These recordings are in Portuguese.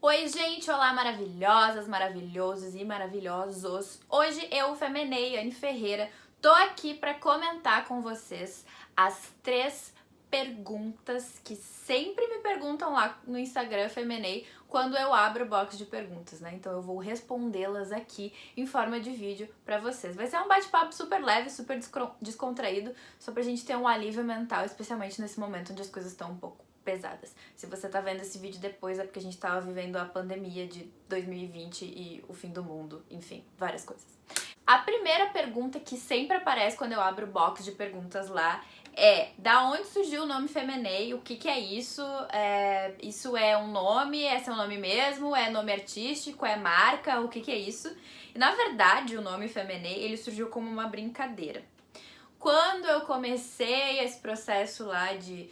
Oi, gente! Olá, maravilhosas, maravilhosos e maravilhosos! Hoje eu, Femenei, Anne Ferreira, tô aqui para comentar com vocês as 3 perguntas que sempre me perguntam lá no Instagram Femenei quando eu abro o box de perguntas, né? Então eu vou respondê-las aqui em forma de vídeo para vocês. Vai ser um bate-papo super leve, super descontraído, só pra gente ter um alívio mental, especialmente nesse momento onde as coisas estão um pouco pesadas. Se você tá vendo esse vídeo depois é porque a gente tava vivendo a pandemia de 2020 e o fim do mundo, enfim, várias coisas. A primeira pergunta que sempre aparece quando eu abro o box de perguntas lá é: da onde surgiu o nome Femenei? O que é isso? Isso é um nome? É seu nome mesmo? É nome artístico? É marca? O que é isso? E na verdade o nome Femenei ele surgiu como uma brincadeira. Quando eu comecei esse processo lá de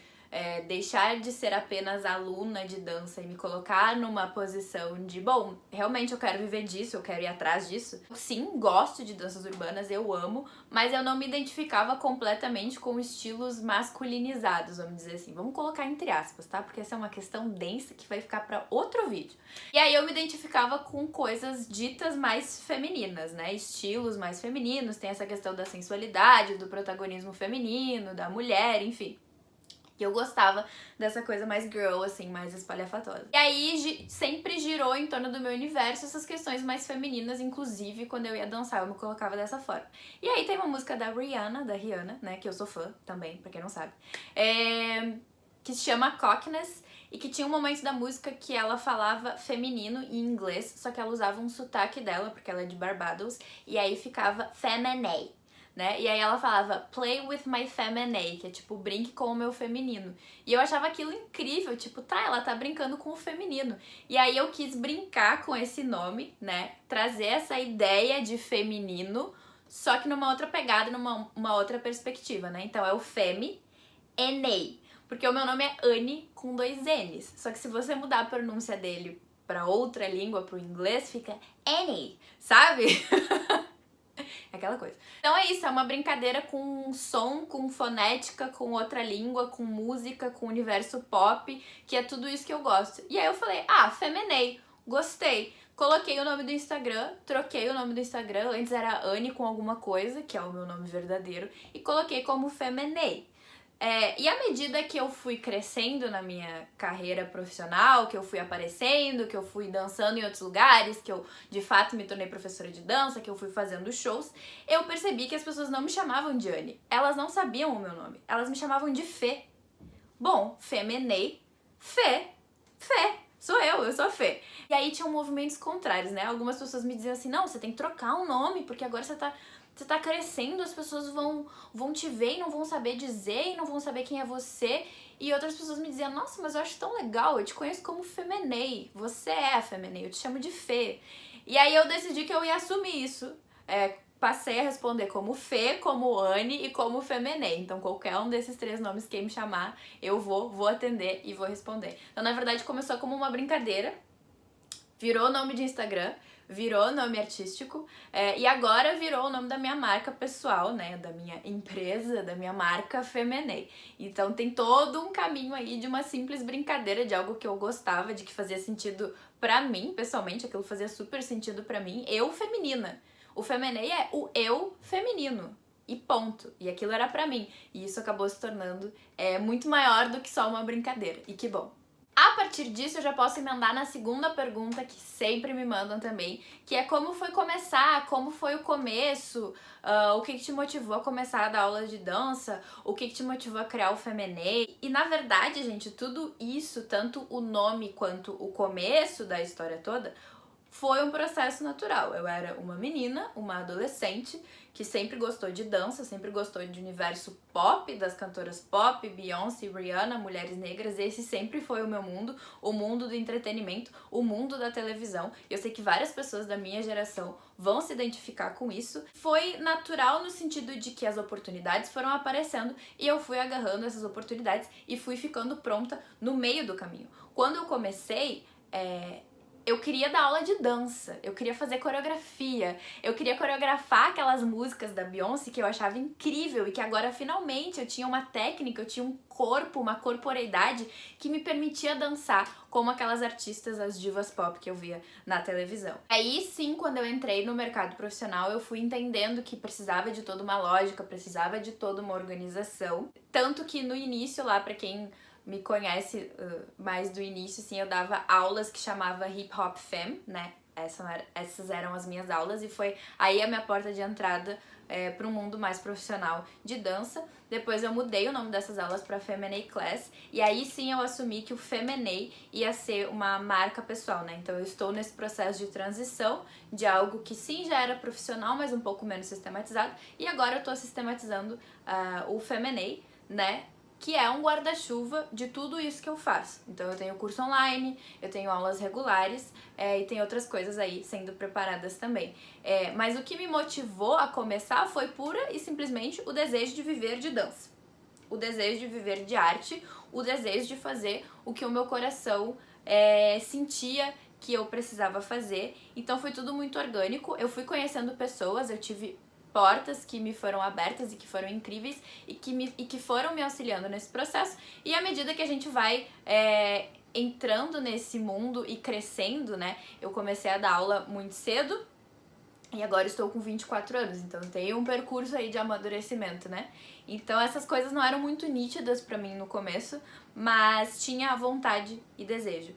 deixar de ser apenas aluna de dança e me colocar numa posição de, bom, realmente eu quero viver disso, eu quero ir atrás disso. Sim, gosto de danças urbanas, eu amo, mas eu não me identificava completamente com estilos masculinizados, vamos dizer assim. Vamos colocar entre aspas, tá? Porque essa é uma questão densa que vai ficar para outro vídeo. E aí eu me identificava com coisas ditas mais femininas, né? Estilos mais femininos, tem essa questão da sensualidade, do protagonismo feminino, da mulher, enfim. E eu gostava dessa coisa mais girl, assim, mais espalhafatosa. E aí sempre girou em torno do meu universo essas questões mais femininas, inclusive quando eu ia dançar eu me colocava dessa forma. E aí tem uma música da Rihanna, né, que eu sou fã também, pra quem não sabe, que se chama Cockness, e que tinha um momento da música que ela falava feminino em inglês, só que ela usava um sotaque dela, porque ela é de Barbados, e aí ficava feminine. Né? E aí ela falava play with my feminine, que é tipo brinque com o meu feminino. E eu achava aquilo incrível, tipo, tá, ela tá brincando com o feminino. E aí eu quis brincar com esse nome, né? Trazer essa ideia de feminino, só que numa outra pegada, numa outra perspectiva, né? Então é o Femi Enei, porque o meu nome é Anne com 2 N's. Só que se você mudar a pronúncia dele pra outra língua, pro inglês, fica Annie, sabe? Aquela coisa. Então é isso, é uma brincadeira com som, com fonética, com outra língua, com música, com universo pop, que é tudo isso que eu gosto. E aí eu falei, Femenei, gostei. Coloquei o nome do Instagram, troquei o nome do Instagram, antes era Anne com alguma coisa, que é o meu nome verdadeiro, e coloquei como Femenei. E à medida que eu fui crescendo na minha carreira profissional, que eu fui aparecendo, que eu fui dançando em outros lugares, que eu de fato me tornei professora de dança, que eu fui fazendo shows, eu percebi que as pessoas não me chamavam de Anne. Elas não sabiam o meu nome. Elas me chamavam de Fê. Bom, Femenei, Fê, sou eu sou a Fê. E aí tinham movimentos contrários, né? Algumas pessoas me diziam assim, não, você tem que trocar o nome, porque agora você tá crescendo, as pessoas vão te ver e não vão saber dizer e não vão saber quem é você. E outras pessoas me diziam, nossa, mas eu acho tão legal, eu te conheço como Femenei, você é a Femenei, eu te chamo de Fê. E aí eu decidi que eu ia assumir isso. Passei a responder como Fê, como Anne e como Femenei. Então qualquer um desses 3 nomes que me chamar, eu vou atender e vou responder. Então na verdade começou como uma brincadeira, virou nome de Instagram, virou nome artístico, e agora virou o nome da minha marca pessoal, né, da minha empresa, da minha marca Femenei. Então tem todo um caminho aí de uma simples brincadeira, de algo que eu gostava, de que fazia sentido pra mim, pessoalmente, aquilo fazia super sentido pra mim, eu feminina. O Femenei é o eu feminino. E ponto. E aquilo era pra mim. E isso acabou se tornando muito maior do que só uma brincadeira. E que bom. A partir disso, eu já posso emendar na segunda pergunta que sempre me mandam também, que é como foi começar, como foi o começo, o que te motivou a começar a dar aula de dança, o que te motivou a criar o Femenei. E na verdade, gente, tudo isso, tanto o nome quanto o começo da história toda, foi um processo natural. Eu era uma menina, uma adolescente, que sempre gostou de dança, sempre gostou de universo pop, das cantoras pop, Beyoncé, Rihanna, mulheres negras. Esse sempre foi o meu mundo, o mundo do entretenimento, o mundo da televisão. Eu sei que várias pessoas da minha geração vão se identificar com isso. Foi natural no sentido de que as oportunidades foram aparecendo e eu fui agarrando essas oportunidades e fui ficando pronta no meio do caminho. Quando eu comecei, eu queria dar aula de dança, eu queria fazer coreografia, eu queria coreografar aquelas músicas da Beyoncé que eu achava incrível e que agora finalmente eu tinha uma técnica, eu tinha um corpo, uma corporeidade que me permitia dançar como aquelas artistas, as divas pop que eu via na televisão. Aí sim, quando eu entrei no mercado profissional, eu fui entendendo que precisava de toda uma lógica, precisava de toda uma organização, tanto que no início lá, pra quem me conhece mais do início, assim, eu dava aulas que chamava Hip Hop Femme, né? Essas eram as minhas aulas e foi aí a minha porta de entrada para um mundo mais profissional de dança. Depois eu mudei o nome dessas aulas para Feminine Class e aí sim eu assumi que o Feminine ia ser uma marca pessoal, né? Então eu estou nesse processo de transição de algo que sim já era profissional, mas um pouco menos sistematizado, e agora eu estou sistematizando o Feminine, né? Que é um guarda-chuva de tudo isso que eu faço. Então eu tenho curso online, eu tenho aulas regulares e tem outras coisas aí sendo preparadas também. Mas o que me motivou a começar foi pura e simplesmente o desejo de viver de dança. O desejo de viver de arte, o desejo de fazer o que o meu coração sentia que eu precisava fazer. Então foi tudo muito orgânico, eu fui conhecendo pessoas, eu tive portas que me foram abertas e que foram incríveis e que foram me auxiliando nesse processo. E à medida que a gente vai entrando nesse mundo e crescendo, né? Eu comecei a dar aula muito cedo e agora estou com 24 anos, então tem um percurso aí de amadurecimento, né? Então essas coisas não eram muito nítidas pra mim no começo, mas tinha vontade e desejo.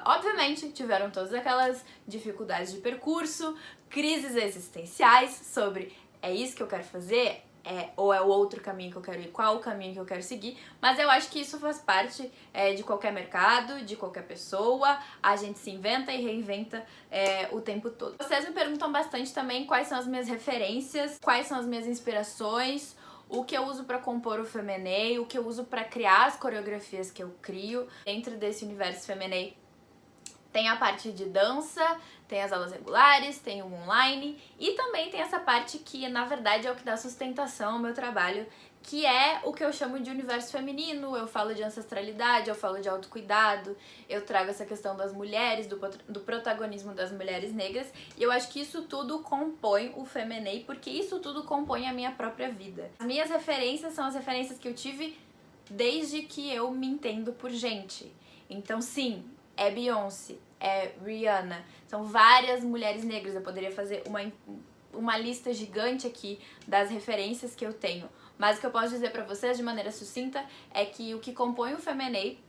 Obviamente tiveram todas aquelas dificuldades de percurso, crises existenciais sobre é isso que eu quero fazer? Ou é o outro caminho que eu quero ir, qual o caminho que eu quero seguir, mas eu acho que isso faz parte de qualquer mercado, de qualquer pessoa, a gente se inventa e reinventa o tempo todo. Vocês me perguntam bastante também quais são as minhas referências, quais são as minhas inspirações, o que eu uso para compor o Feminine, o que eu uso para criar as coreografias que eu crio. Dentro desse universo Feminine tem a parte de dança, tem as aulas regulares, tem o online e também tem essa parte que na verdade é o que dá sustentação ao meu trabalho, que é o que eu chamo de universo feminino. Eu falo de ancestralidade, eu falo de autocuidado, eu trago essa questão das mulheres, do protagonismo das mulheres negras, e eu acho que isso tudo compõe o Feminine, porque isso tudo compõe a minha própria vida. As minhas referências são as referências que eu tive desde que eu me entendo por gente. Então sim, é Beyoncé, é Rihanna, são várias mulheres negras. Eu poderia fazer uma lista gigante aqui das referências que eu tenho, mas o que eu posso dizer pra vocês de maneira sucinta é que o que compõe o Feminine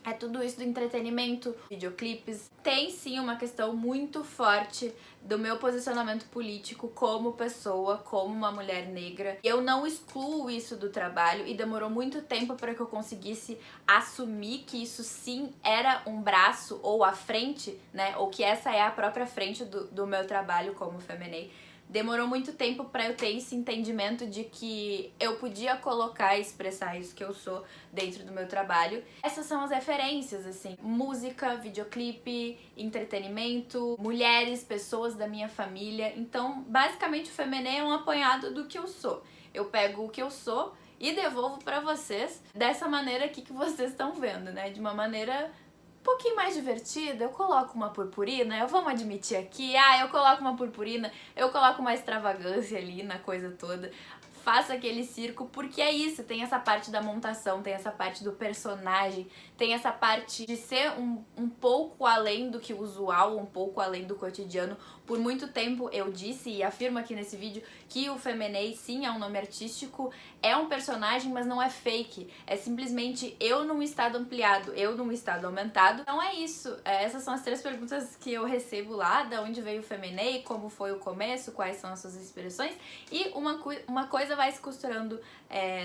é tudo isso do entretenimento, videoclipes. Tem sim uma questão muito forte do meu posicionamento político como pessoa, como uma mulher negra. Eu não excluo isso do trabalho e demorou muito tempo para que eu conseguisse assumir que isso sim era um braço ou a frente, né? Ou que essa é a própria frente do meu trabalho como Feminine. Demorou muito tempo para eu ter esse entendimento de que eu podia colocar e expressar isso que eu sou dentro do meu trabalho. Essas são as referências, assim, música, videoclipe, entretenimento, mulheres, pessoas da minha família. Então, basicamente o Feminine é um apanhado do que eu sou. Eu pego o que eu sou e devolvo para vocês dessa maneira aqui que vocês estão vendo, né? De uma maneira um pouquinho mais divertida. Eu coloco uma purpurina, vamos admitir aqui, eu coloco uma purpurina, eu coloco uma extravagância ali na coisa toda, faço aquele circo, porque é isso, tem essa parte da montação, tem essa parte do personagem, tem essa parte de ser um pouco além do que o usual, um pouco além do cotidiano. Por muito tempo eu disse e afirmo aqui nesse vídeo que o Feminine sim é um nome artístico, é um personagem, mas não é fake, é simplesmente eu num estado ampliado, eu num estado aumentado. Então é isso, essas são as 3 perguntas que eu recebo lá, da onde veio o Feminine, como foi o começo, quais são as suas inspirações, e uma coisa vai se costurando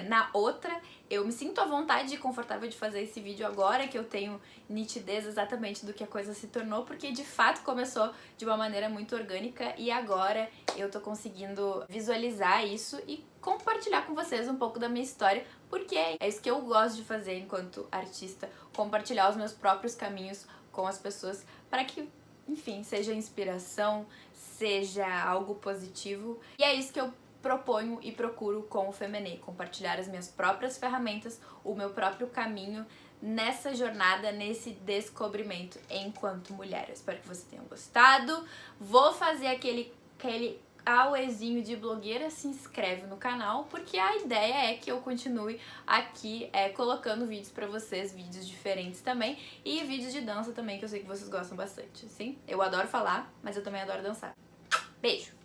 na outra. Eu me sinto à vontade e confortável de fazer esse vídeo agora que eu tenho nitidez exatamente do que a coisa se tornou, porque de fato começou de uma maneira muito orgânica e agora eu tô conseguindo visualizar isso e compartilhar com vocês um pouco da minha história, porque é isso que eu gosto de fazer enquanto artista, compartilhar os meus próprios caminhos com as pessoas para que, enfim, seja inspiração, seja algo positivo. E é isso que eu proponho e procuro com o Feminine, compartilhar as minhas próprias ferramentas, o meu próprio caminho nessa jornada, nesse descobrimento enquanto mulher. Eu espero que vocês tenham gostado. Vou fazer aquele auezinho de blogueira, se inscreve no canal, porque a ideia é que eu continue aqui colocando vídeos pra vocês, vídeos diferentes também, e vídeos de dança também, que eu sei que vocês gostam bastante, sim? Eu adoro falar, mas eu também adoro dançar. Beijo!